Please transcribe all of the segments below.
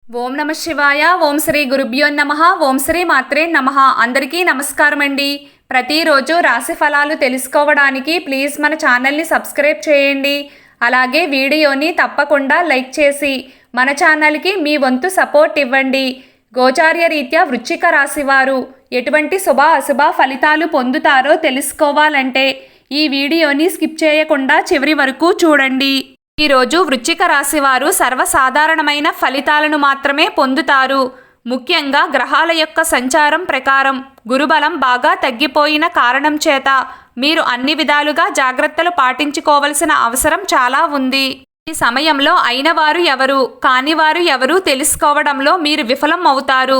ఓం నమ శివాయ. ఓం శ్రీ గురుభ్యో నమః. ఓం శ్రీ మాత్రే నమః. అందరికీ నమస్కారం అండి. ప్రతిరోజు రాశి ఫలాలు తెలుసుకోవడానికి ప్లీజ్ మన ఛానల్ని సబ్స్క్రైబ్ చేయండి. అలాగే వీడియోని తప్పకుండా లైక్ చేసి మన ఛానల్కి మీ వంతు సపోర్ట్ ఇవ్వండి. గోచార్య రీత్యా వృశ్చిక రాశి వారు ఎటువంటి శుభ అశుభ ఫలితాలు పొందుతారో తెలుసుకోవాలంటే ఈ వీడియోని స్కిప్ చేయకుండా చివరి వరకు చూడండి. ఈరోజు వృశ్చిక రాశి వారు సర్వసాధారణమైన ఫలితాలను మాత్రమే పొందుతారు. ముఖ్యంగా గ్రహాల యొక్క సంచారం ప్రకారం గురుబలం బాగా తగ్గిపోయిన కారణం చేత మీరు అన్ని విధాలుగా జాగ్రత్తలు పాటించుకోవలసిన అవసరం చాలా ఉంది. ఈ సమయంలో అయినవారు ఎవరు కానివారు ఎవరు తెలుసుకోవడంలో మీరు విఫలం అవుతారు.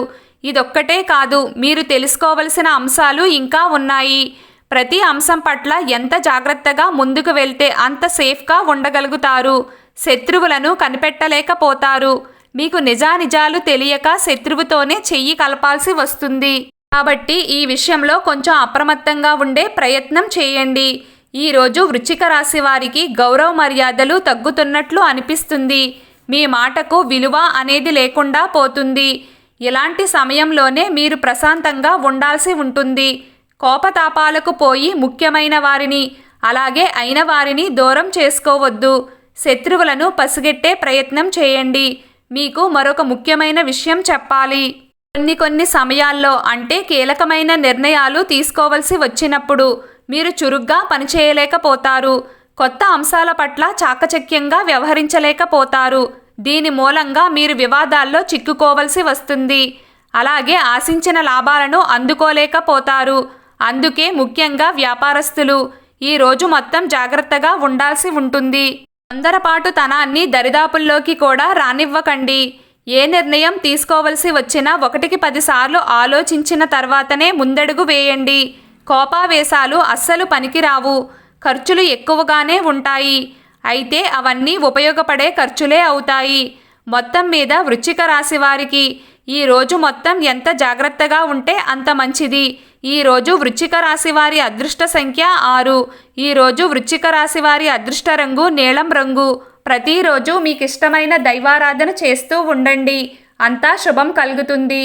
ఇదొక్కటే కాదు, మీరు తెలుసుకోవలసిన అంశాలు ఇంకా ఉన్నాయి. ప్రతి అంశం పట్ల ఎంత జాగ్రత్తగా ముందుకు వెళ్తే అంత సేఫ్గా ఉండగలుగుతారు. శత్రువులను కనిపెట్టలేకపోతారు. మీకు నిజానిజాలు తెలియక శత్రువుతోనే చెయ్యి కలపాల్సి వస్తుంది. కాబట్టి ఈ విషయంలో కొంచెం అప్రమత్తంగా ఉండే ప్రయత్నం చేయండి. ఈరోజు వృశ్చిక రాశి వారికి గౌరవ మర్యాదలు తగ్గుతున్నట్లు అనిపిస్తుంది. మీ మాటకు విలువ అనేది లేకుండా పోతుంది. ఇలాంటి సమయంలోనే మీరు ప్రశాంతంగా ఉండాల్సి ఉంటుంది. కోపతాపాలకు పోయి ముఖ్యమైన వారిని అలాగే అయిన వారిని దూరం చేసుకోవద్దు. శత్రువులను పసిగట్టే ప్రయత్నం చేయండి. మీకు మరొక ముఖ్యమైన విషయం చెప్పాలి. కొన్ని సమయాల్లో అంటే కీలకమైన నిర్ణయాలు తీసుకోవలసి వచ్చినప్పుడు మీరు చురుగ్గా పనిచేయలేకపోతారు. కొత్త అంశాల పట్ల చాకచక్యంగా వ్యవహరించలేకపోతారు. దీని మూలంగా మీరు వివాదాల్లో చిక్కుకోవలసి వస్తుంది. అలాగే ఆశించిన లాభాలను అందుకోలేకపోతారు. అందుకే ముఖ్యంగా వ్యాపారస్తులు ఈరోజు మొత్తం జాగ్రత్తగా ఉండాల్సి ఉంటుంది. తొందరపాటుతనాన్ని దరిదాపుల్లోకి కూడా రానివ్వకండి. ఏ నిర్ణయం తీసుకోవలసి వచ్చినా 1కి 10 సార్లు ఆలోచించిన తర్వాతనే ముందడుగు వేయండి. కోపావేశాలు అస్సలు పనికిరావు. ఖర్చులు ఎక్కువగానే ఉంటాయి. అయితే అవన్నీ ఉపయోగపడే ఖర్చులే అవుతాయి. మొత్తం మీద వృశ్చిక రాశి వారికి ఈరోజు మొత్తం ఎంత జాగ్రత్తగా ఉంటే అంత మంచిది. ఈరోజు వృశ్చిక రాశి వారి అదృష్ట సంఖ్య 6. ఈరోజు వృశ్చిక రాశి వారి అదృష్ట రంగు నీలం రంగు. ప్రతిరోజు మీకు ఇష్టమైన దైవారాధన చేస్తూ ఉండండి. అంతా శుభం కలుగుతుంది.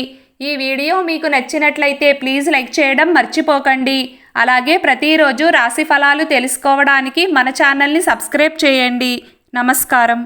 ఈ వీడియో మీకు నచ్చినట్లయితే ప్లీజ్ లైక్ చేయడం మర్చిపోకండి. అలాగే ప్రతిరోజు రాశి ఫలాలు తెలుసుకోవడానికి మన ఛానల్ని సబ్స్క్రైబ్ చేయండి. నమస్కారం.